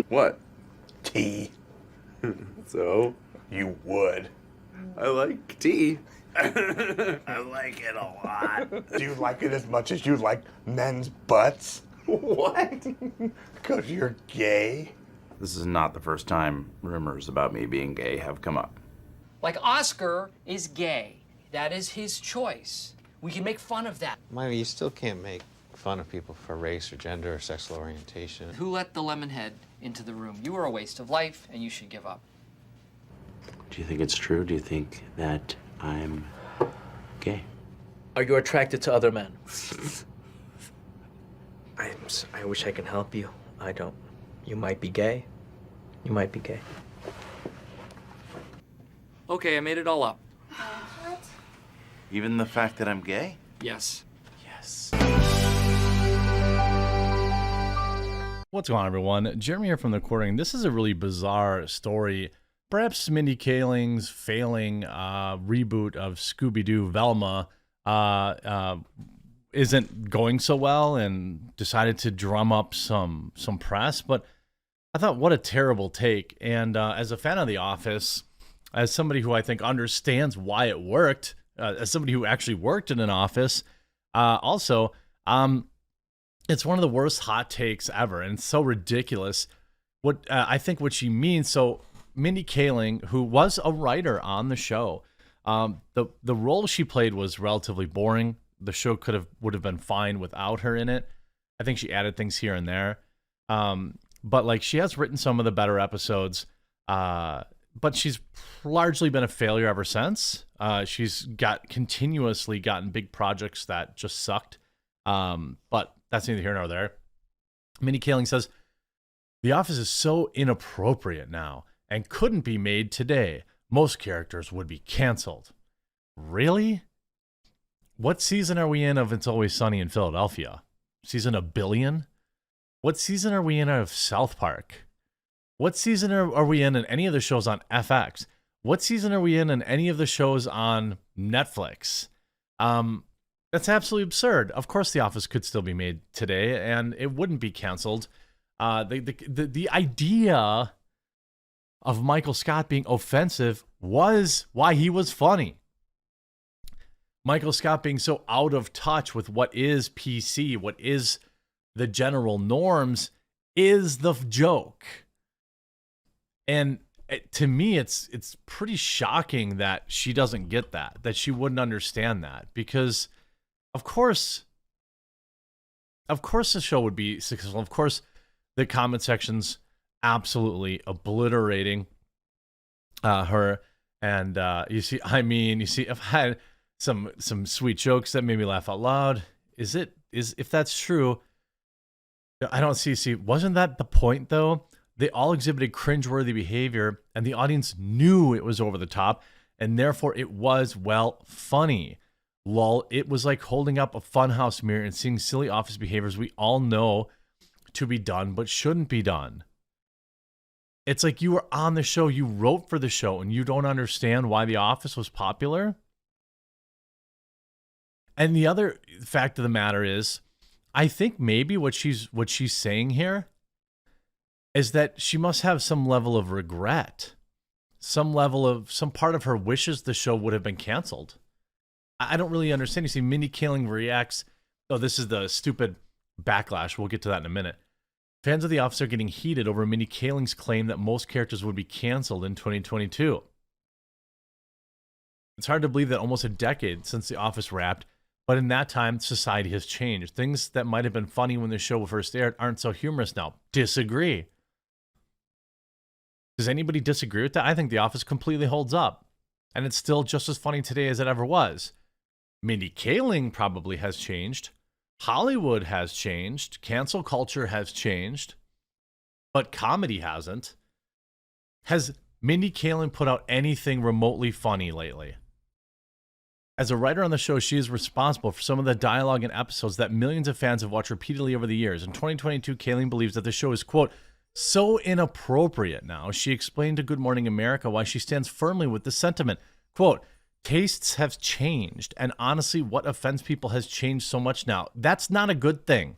What? Tea. So? You would. I like tea. I like it a lot. Do you like it as much as you like men's butts? What? Because you're gay? This is not the first time rumors about me being gay have come up. Like, Oscar is gay. That is his choice. We can make fun of that. Myra, you still can't make fun of people for race or gender or sexual orientation. Who let the lemon head into the room? You are a waste of life, and you should give up. Do you think it's true? Do you think that I'm gay? Are you attracted to other men? I wish I could help you. I don't. You might be gay. You might be gay. Okay, I made it all up. What? Even the fact that I'm gay? Yes. Yes. What's going on, everyone? Jeremy here from the Quartering. This is a really bizarre story. Perhaps Mindy Kaling's failing reboot of Scooby-Doo Velma isn't going so well and decided to drum up some press. But I thought, what a terrible take. And as a fan of The Office, as somebody who I think understands why it worked, as somebody who actually worked in an office, also, it's one of the worst hot takes ever, and it's so ridiculous. What I think what she means. So Mindy Kaling, who was a writer on the show, the role she played was relatively boring. The show would have been fine without her in it. I think she added things here and there, but like she has written some of the better episodes. But she's largely been a failure ever since. She's continuously gotten big projects that just sucked. But that's neither here nor there. Mindy Kaling says, "The Office is so inappropriate now and couldn't be made today. Most characters would be canceled." Really? What season are we in of It's Always Sunny in Philadelphia? Season a billion? What season are we in of South Park? What season are we in any of the shows on FX? What season are we in any of the shows on Netflix? That's absolutely absurd. Of course, The Office could still be made today, and it wouldn't be canceled. The idea of Michael Scott being offensive was why he was funny. Michael Scott being so out of touch with what is PC, what is the general norms, is the joke. And to me, it's pretty shocking that she doesn't get that she wouldn't understand that, because of course the show would be successful. Of course, the comment section's absolutely obliterating her. And you see, if I had some sweet jokes that made me laugh out loud, if that's true, I don't see, wasn't that the point though? They all exhibited cringeworthy behavior, and the audience knew it was over the top, and therefore it was, well, funny. Lol, it was like holding up a funhouse mirror and seeing silly office behaviors we all know to be done but shouldn't be done. It's like you were on the show, you wrote for the show, and you don't understand why The Office was popular? And the other fact of the matter is, I think maybe what she's saying here is that she must have some level of regret, some part of her wishes the show would have been canceled. I don't really understand. You see, Mindy Kaling reacts, oh, this is the stupid backlash. We'll get to that in a minute. Fans of The Office are getting heated over Mindy Kaling's claim that most characters would be canceled in 2022. It's hard to believe that almost a decade since The Office wrapped, but in that time, society has changed. Things that might have been funny when the show first aired aren't so humorous now. Disagree. Does anybody disagree with that? I think The Office completely holds up, and it's still just as funny today as it ever was. Mindy Kaling probably has changed. Hollywood has changed. Cancel culture has changed, but comedy hasn't. Has Mindy Kaling put out anything remotely funny lately? As a writer on the show, she is responsible for some of the dialogue and episodes that millions of fans have watched repeatedly over the years. In 2022, Kaling believes that the show is, quote, so inappropriate now. She explained to Good Morning America why she stands firmly with the sentiment. Quote, tastes have changed, and honestly, what offends people has changed so much now. That's not a good thing.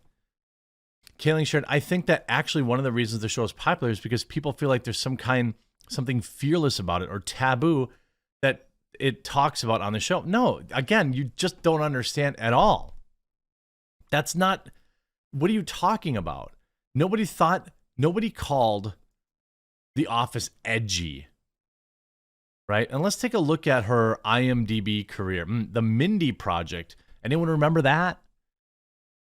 Kaling shared, I think that actually one of the reasons the show is popular is because people feel like there's something fearless about it or taboo that it talks about on the show. No, again, you just don't understand at all. That's not, what are you talking about? Nobody called The Office edgy, right? And let's take a look at her IMDb career. The Mindy Project. Anyone remember that?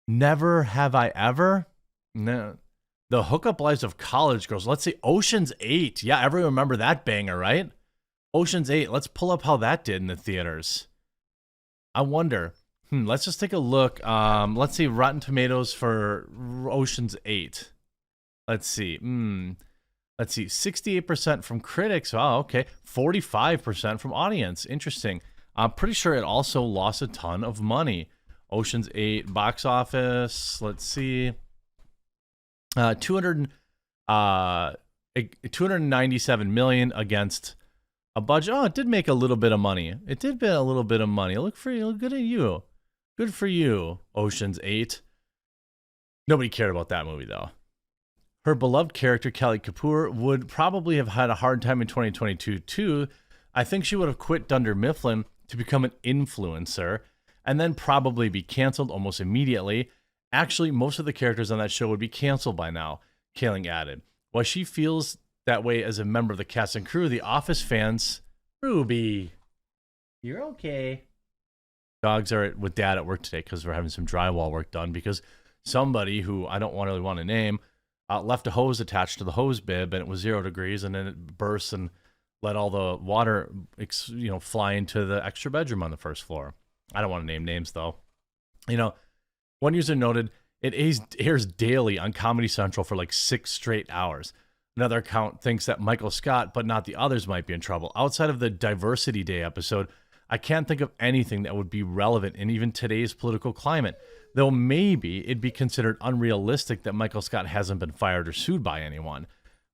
Never Have I Ever? No. The Hookup Lives of College Girls. Let's see. Ocean's 8. Yeah, everyone remember that banger, right? Ocean's 8. Let's pull up how that did in the theaters. I wonder. Let's just take a look. Let's see. Rotten Tomatoes for Ocean's 8. Let's see. Let's see. 68% from critics. Oh, okay. 45% from audience. Interesting. I'm pretty sure it also lost a ton of money. Ocean's 8 box office. Let's see. 297 million against a budget. Oh, it did make a little bit of money. It did make a little bit of money. Look for you. Look good at you. Good for you, Ocean's 8. Nobody cared about that movie, though. Her beloved character, Kelly Kapoor, would probably have had a hard time in 2022, too. I think she would have quit Dunder Mifflin to become an influencer and then probably be canceled almost immediately. Actually, most of the characters on that show would be canceled by now, Kaling added. While she feels that way as a member of the cast and crew, the Office fans, Ruby, you're okay. Dogs are with Dad at work today because we're having some drywall work done because somebody who I don't really want to name left a hose attached to the hose bib and it was 0 degrees and then it burst and let all the water fly into the extra bedroom on the first floor. I don't want to name names though. One user noted it airs daily on Comedy Central for like 6 straight hours. Another account thinks that Michael Scott, but not the others, might be in trouble. Outside of the Diversity Day episode, I can't think of anything that would be relevant in even today's political climate, though maybe it'd be considered unrealistic that Michael Scott hasn't been fired or sued by anyone.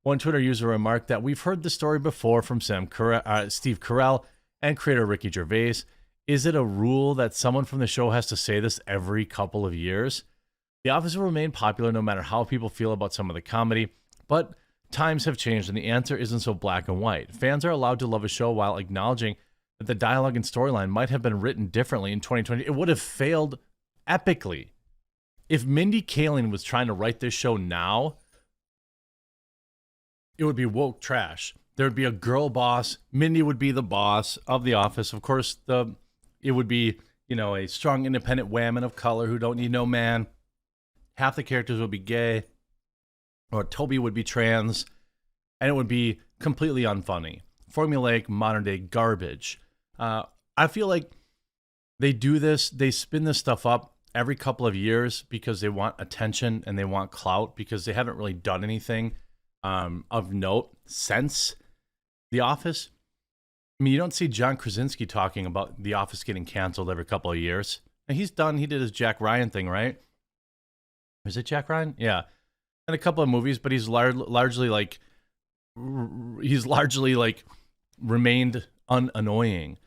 One Twitter user remarked that we've heard the story before from Steve Carell and creator Ricky Gervais. Is it a rule that someone from the show has to say this every couple of years? The Office will remain popular no matter how people feel about some of the comedy, but times have changed and the answer isn't so black and white. Fans are allowed to love a show while acknowledging that the dialogue and storyline might have been written differently in 2020. It would have failed epically. If Mindy Kaling was trying to write this show now, it would be woke trash. There would be a girl boss. Mindy would be the boss of The Office. Of course, it would be, a strong independent woman of color who don't need no man. Half the characters would be gay, or Toby would be trans, and it would be completely unfunny. Formulaic, modern-day garbage. I feel like they do this, they spin this stuff up every couple of years because they want attention and they want clout because they haven't really done anything of note since The Office. I mean, you don't see John Krasinski talking about The Office getting canceled every couple of years. And he did his Jack Ryan thing, right? Is it Jack Ryan? Yeah. And a couple of movies, but he's largely remained unannoying.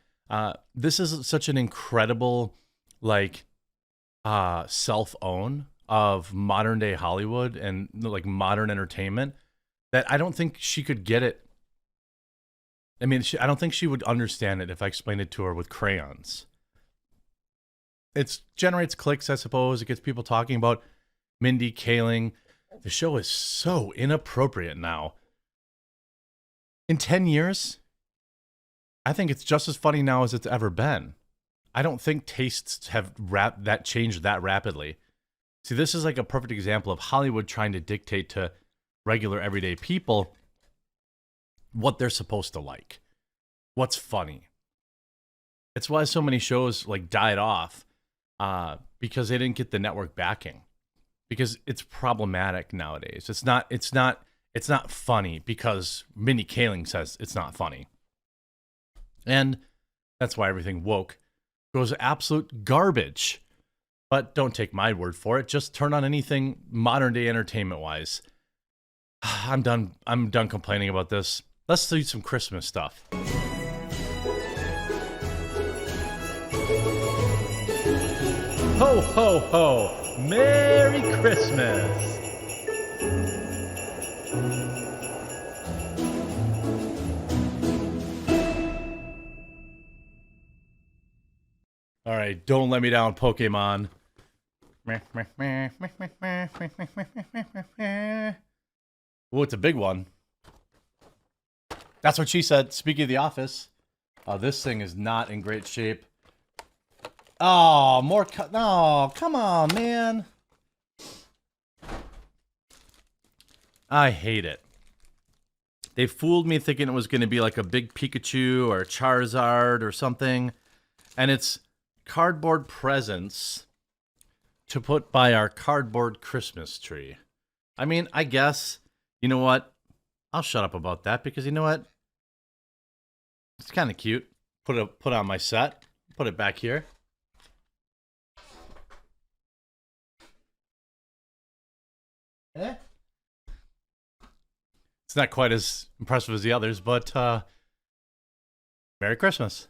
This is such an incredible, self-own of modern day Hollywood and modern entertainment that I don't think she could get it. I mean, I don't think she would understand it if I explained it to her with crayons. It generates clicks, I suppose. It gets people talking about Mindy Kaling. The show is so inappropriate now. In 10 years, I think it's just as funny now as it's ever been. I don't think tastes have changed that rapidly. See, this is like a perfect example of Hollywood trying to dictate to regular everyday people what they're supposed to like, what's funny. It's why so many shows died off because they didn't get the network backing. Because it's problematic nowadays. It's not funny because Mindy Kaling says it's not funny. And that's why everything woke goes absolute garbage. But don't take my word for it. Just turn on anything modern day entertainment wise. I'm done complaining about this. Let's do some Christmas stuff. Ho, ho, ho. Merry Christmas. All right, don't let me down, Pokemon. Oh, it's a big one. That's what she said. Speaking of The Office, this thing is not in great shape. Oh, more no, come on, man. I hate it. They fooled me thinking it was going to be like a big Pikachu or Charizard or something. And it's cardboard presents to put by our cardboard Christmas tree. I mean, I guess, you know what? I'll shut up about that because you know what? It's kind of cute. Put on my set. Put it back here. Eh? It's not quite as impressive as the others, but Merry Christmas.